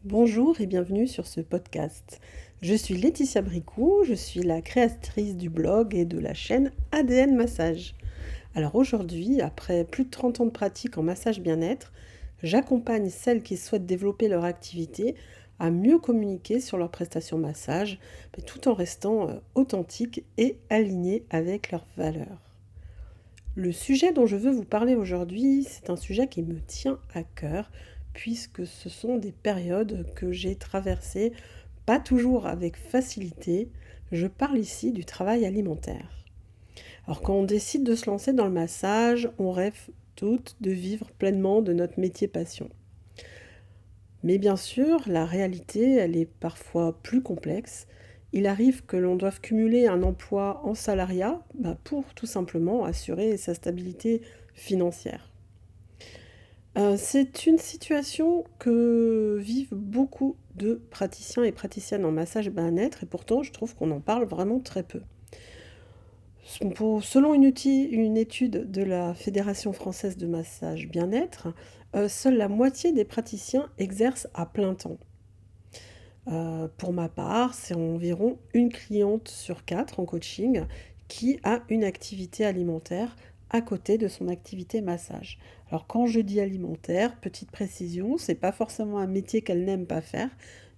Bonjour et bienvenue sur ce podcast. Je suis Laetitia Bricou, je suis la créatrice du blog et de la chaîne ADN Massage. Alors aujourd'hui, après plus de 30 ans de pratique en massage bien-être, j'accompagne celles qui souhaitent développer leur activité à mieux communiquer sur leurs prestations massage, mais tout en restant authentiques et alignés avec leurs valeurs. Le sujet dont je veux vous parler aujourd'hui, c'est un sujet qui me tient à cœur, puisque ce sont des périodes que j'ai traversées, pas toujours avec facilité. Je parle ici du travail alimentaire. Alors quand on décide de se lancer dans le massage, on rêve toutes de vivre pleinement de notre métier passion. Mais bien sûr, la réalité, elle est parfois plus complexe. Il arrive que l'on doive cumuler un emploi en salariat pour tout simplement assurer sa stabilité financière. C'est une situation que vivent beaucoup de praticiens et praticiennes en massage bien-être et pourtant je trouve qu'on en parle vraiment très peu. Selon une étude de la Fédération française de massage bien-être, seule la moitié des praticiens exercent à plein temps. Pour ma part, c'est environ une cliente sur 4 en coaching qui a une activité alimentaire à côté de son activité massage. Alors quand je dis alimentaire, petite précision, c'est pas forcément un métier qu'elles n'aiment pas faire,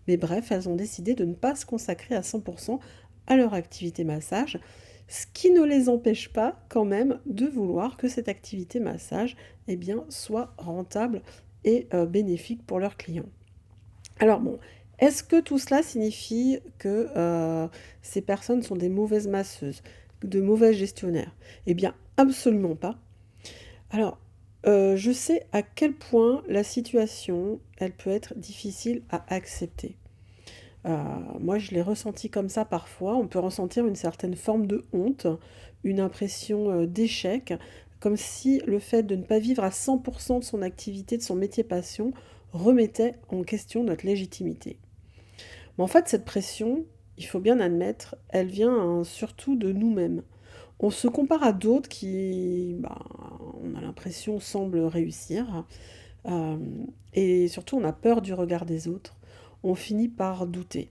mais bref, elles ont décidé de ne pas se consacrer à 100% à leur activité massage, ce qui ne les empêche pas quand même de vouloir que cette activité massage soit rentable et bénéfique pour leurs clients. Alors bon, est-ce que tout cela signifie que ces personnes sont des mauvaises masseuses, de mauvais gestionnaires? Eh bien, absolument pas. Alors, je sais à quel point la situation, elle peut être difficile à accepter. Moi, je l'ai ressenti comme ça parfois. On peut ressentir une certaine forme de honte, une impression d'échec, comme si le fait de ne pas vivre à 100% de son activité, de son métier passion, remettait en question notre légitimité. Mais en fait, cette pression, il faut bien admettre, elle vient surtout de nous-mêmes. On se compare à d'autres qui, on a l'impression, semblent réussir. euh, et surtout, on a peur du regard des autres. On finit par douter.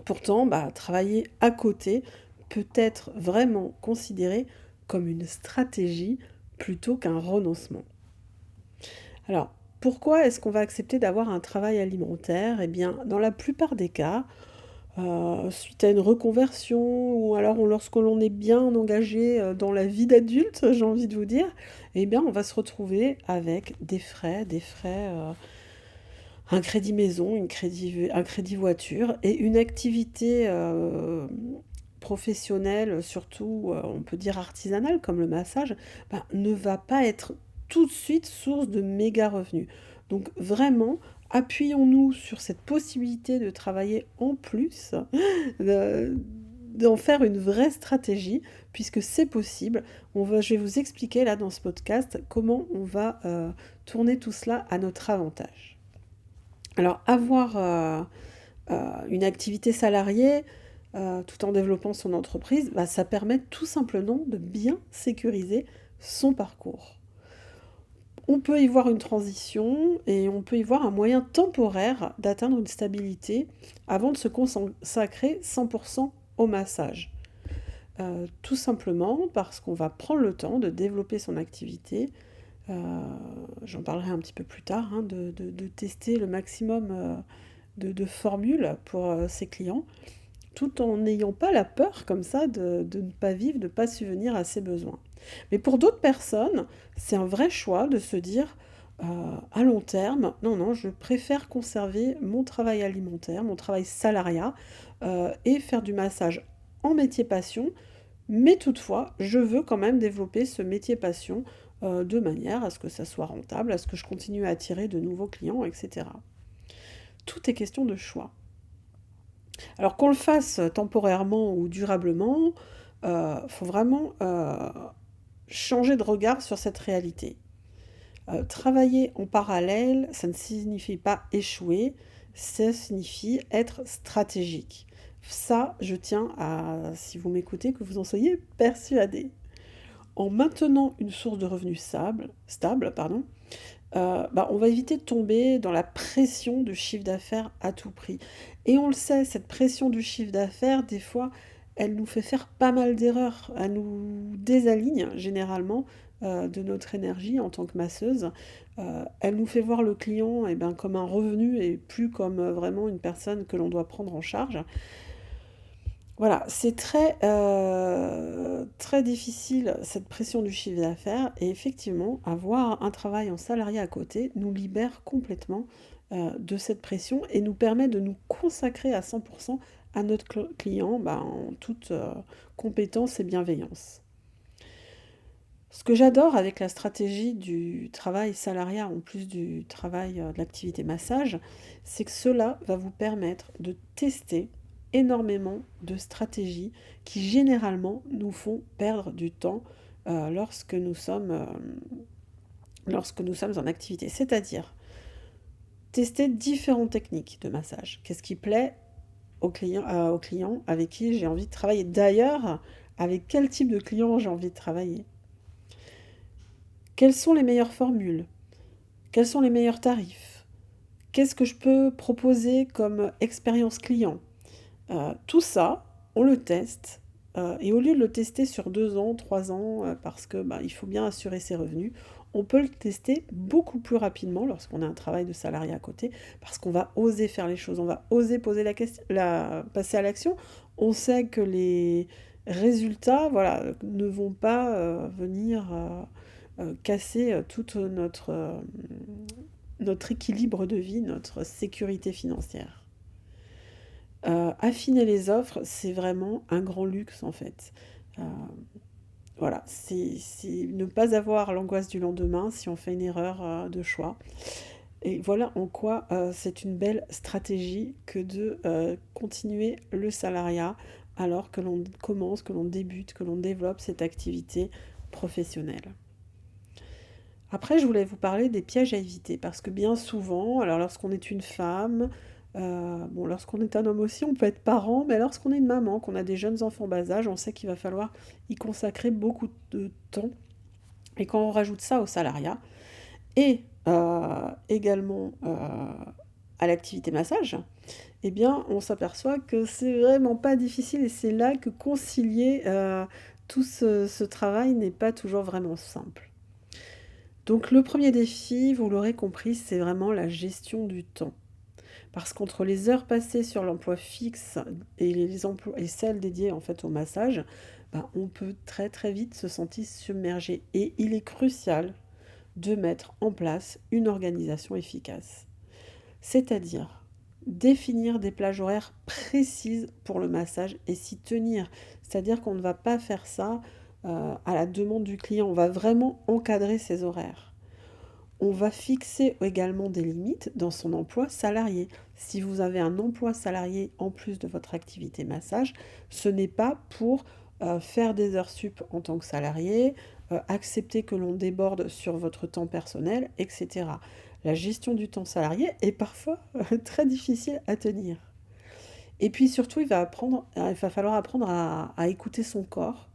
Pourtant, travailler à côté peut être vraiment considéré comme une stratégie plutôt qu'un renoncement. Alors, pourquoi est-ce qu'on va accepter d'avoir un travail alimentaire? Eh bien, dans la plupart des cas, suite à une reconversion ou alors lorsque l'on est bien engagé, dans la vie d'adulte, j'ai envie de vous dire, eh bien, on va se retrouver avec des frais, un crédit maison, un crédit voiture et une activité, professionnelle, surtout, on peut dire artisanale comme le massage, ne va pas être tout de suite source de méga revenus. Donc vraiment, appuyons-nous sur cette possibilité de travailler en plus, de d'en faire une vraie stratégie puisque c'est possible. Je vais vous expliquer là dans ce podcast comment on va, tourner tout cela à notre avantage. Alors avoir, une activité salariée, tout en développant son entreprise, ça permet tout simplement de bien sécuriser son parcours. On peut y voir une transition et on peut y voir un moyen temporaire d'atteindre une stabilité avant de se consacrer 100% au massage. Tout simplement parce qu'on va prendre le temps de développer son activité. Euh, J'en parlerai un petit peu plus tard, hein, de tester le maximum de formules pour ses clients, tout en n'ayant pas la peur comme ça de ne pas vivre, de ne pas subvenir à ses besoins. Mais pour d'autres personnes, c'est un vrai choix de se dire à long terme, non, non, je préfère conserver mon travail alimentaire, mon travail salariat et faire du massage en métier passion, mais toutefois, je veux quand même développer ce métier passion de manière à ce que ça soit rentable, à ce que je continue à attirer de nouveaux clients, etc. Tout est question de choix. Alors qu'on le fasse temporairement ou durablement, faut vraiment changer de regard sur cette réalité. Travailler en parallèle, ça ne signifie pas échouer, ça signifie être stratégique. Ça, je tiens à, si vous m'écoutez, que vous en soyez persuadé. En maintenant une source de revenus stable, on va éviter de tomber dans la pression du chiffre d'affaires à tout prix. Et on le sait, cette pression du chiffre d'affaires, des fois, elle nous fait faire pas mal d'erreurs. Elle nous désaligne généralement de notre énergie en tant que masseuse. Elle nous fait voir le client comme un revenu et plus comme vraiment une personne que l'on doit prendre en charge. Voilà, c'est très difficile cette pression du chiffre d'affaires et effectivement, avoir un travail en salarié à côté nous libère complètement, de cette pression et nous permet de nous consacrer à 100 à notre client, en toute, compétence et bienveillance. Ce que j'adore avec la stratégie du travail salariat en plus du travail, de l'activité massage, c'est que cela va vous permettre de tester énormément de stratégies qui généralement nous font perdre du temps, lorsque lorsque nous sommes en activité. C'est-à-dire tester différentes techniques de massage. Qu'est-ce qui plaît aux clients avec qui j'ai envie de travailler? D'ailleurs, avec quel type de client j'ai envie de travailler? Quelles sont les meilleures formules? Quels sont les meilleurs tarifs? Qu'est-ce que je peux proposer comme expérience client? Tout ça, on le teste. Et au lieu de le tester sur 2 ans, 3 ans, parce que il faut bien assurer ses revenus, on peut le tester beaucoup plus rapidement lorsqu'on a un travail de salarié à côté, parce qu'on va oser faire les choses, on va oser poser passer à l'action. On sait que les résultats, voilà, ne vont pas venir casser tout notre équilibre de vie, notre sécurité financière. Affiner les offres, c'est vraiment un grand luxe en fait. Heu, voilà, c'est ne pas avoir l'angoisse du lendemain si on fait une erreur, de choix et voilà en quoi, c'est une belle stratégie que de, continuer le salariat alors que l'on commence, que l'on débute, que l'on développe cette activité professionnelle. Après, je voulais vous parler des pièges à éviter parce que bien souvent, alors lorsqu'on est une femme, lorsqu'on est un homme aussi, on peut être parent, mais lorsqu'on est une maman, qu'on a des jeunes enfants bas âge, on sait qu'il va falloir y consacrer beaucoup de temps. Et quand on rajoute ça au salariat et également à l'activité massage, eh bien, on s'aperçoit que c'est vraiment pas difficile et c'est là que concilier tout ce travail n'est pas toujours vraiment simple. Donc le premier défi, vous l'aurez compris, c'est vraiment la gestion du temps. Parce qu'entre les heures passées sur l'emploi fixe et les emplois et celles dédiées en fait au massage, on peut très très vite se sentir submergé. Et il est crucial de mettre en place une organisation efficace. C'est-à-dire définir des plages horaires précises pour le massage et s'y tenir. C'est-à-dire qu'on ne va pas faire ça à la demande du client, on va vraiment encadrer ses horaires. On va fixer également des limites dans son emploi salarié. Si vous avez un emploi salarié en plus de votre activité massage, ce n'est pas pour faire des heures sup en tant que salarié, accepter que l'on déborde sur votre temps personnel, etc. La gestion du temps salarié est parfois très difficile à tenir. Et puis surtout, il va falloir apprendre à écouter son corps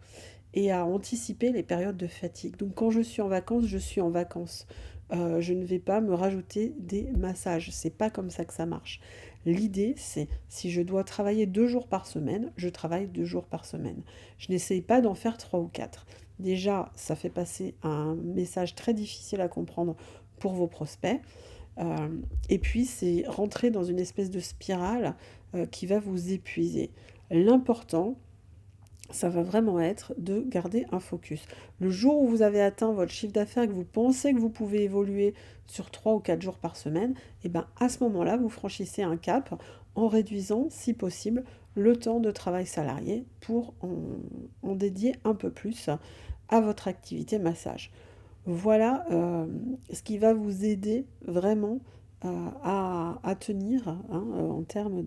et à anticiper les périodes de fatigue. Donc quand je suis en vacances, je suis en vacances. Je ne vais pas me rajouter des massages. C'est pas comme ça que ça marche. L'idée, c'est si je dois travailler 2 jours par semaine, je travaille 2 jours par semaine. Je n'essaye pas d'en faire 3 ou 4. Déjà, ça fait passer un message très difficile à comprendre pour vos prospects. Et puis, c'est rentrer dans une espèce de spirale qui va vous épuiser. L'important, ça va vraiment être de garder un focus. Le jour où vous avez atteint votre chiffre d'affaires et que vous pensez que vous pouvez évoluer sur 3 ou 4 jours par semaine, à ce moment-là, vous franchissez un cap en réduisant, si possible, le temps de travail salarié pour en dédier un peu plus à votre activité massage. Voilà ce qui va vous aider vraiment à tenir en termes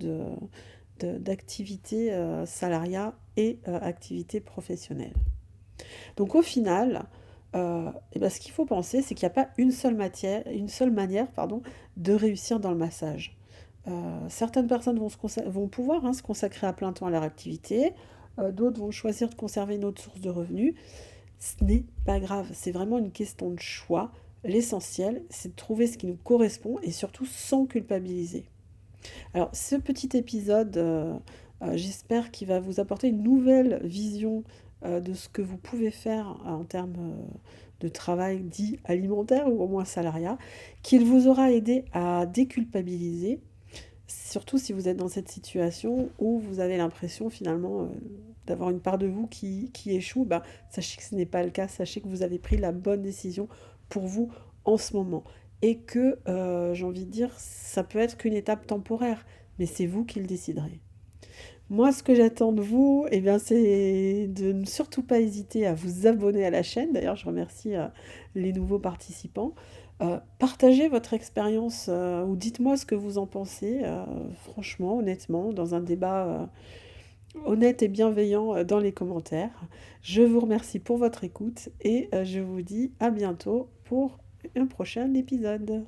d'activité salariat et activité professionnelle. Donc au final, ce qu'il faut penser, c'est qu'il n'y a pas une seule manière de réussir dans le massage. Certaines personnes vont pouvoir se consacrer à plein temps à leur activité, d'autres vont choisir de conserver une autre source de revenus. Ce n'est pas grave, c'est vraiment une question de choix. L'essentiel, c'est de trouver ce qui nous correspond et surtout sans culpabiliser. Alors, ce petit épisode, j'espère qu'il va vous apporter une nouvelle vision, de ce que vous pouvez faire en termes, de travail dit alimentaire ou au moins salariat, qu'il vous aura aidé à déculpabiliser, surtout si vous êtes dans cette situation où vous avez l'impression finalement, d'avoir une part de vous qui échoue. Bah, sachez que ce n'est pas le cas, sachez que vous avez pris la bonne décision pour vous en ce moment et que, j'ai envie de dire, ça peut être qu'une étape temporaire, mais c'est vous qui le déciderez. Moi, ce que j'attends de vous, eh bien, c'est de ne surtout pas hésiter à vous abonner à la chaîne. D'ailleurs, je remercie, les nouveaux participants. Partagez votre expérience, ou dites-moi ce que vous en pensez, franchement, honnêtement, dans un débat, honnête et bienveillant, dans les commentaires. Je vous remercie pour votre écoute et je vous dis à bientôt pour un prochain épisode.